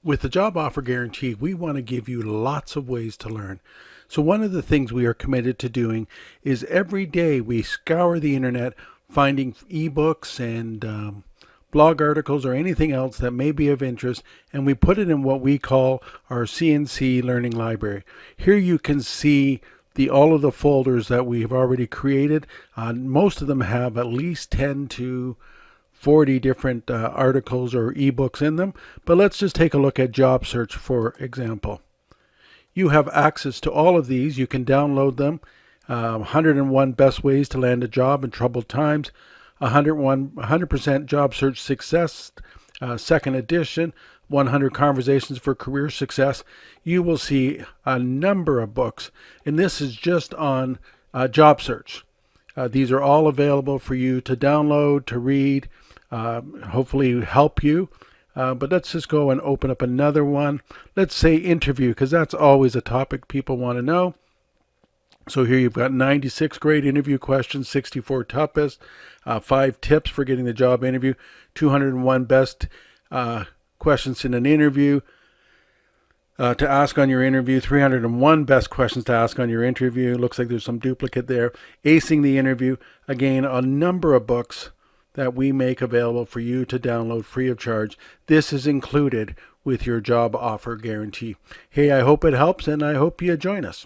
With the job offer guarantee, we want to give you lots of ways to learn. So one of the things we are committed to doing is every day we scour the internet, finding ebooks and blog articles or anything else that may be of interest, and we put it in what we call our CNC learning library. Here you can see all of the folders that we've already created. Most of them have at least 10 to 40 different articles or ebooks in them. But let's just take a look at job search, for example. You have access to all of these. You can download them. 101 best ways to land a job in troubled times. 100% job search success, second edition. 100 conversations for career success. You will see a number of books, and this is just on job search. These are all available for you to download, to read, hopefully help you. But let's just go and open up another one. Let's say interview, because that's always a topic people want to know. So here you've got 96 great interview questions, 64 toughest, 5 tips for getting the job interview, 201 best questions in an interview to ask on your interview, 301 best questions to ask on your interview. Looks like there's some duplicate there. Acing the interview. Again, a number of books that we make available for you to download free of charge. This is included with your job offer guarantee. Hey, I hope it helps, and I hope you join us.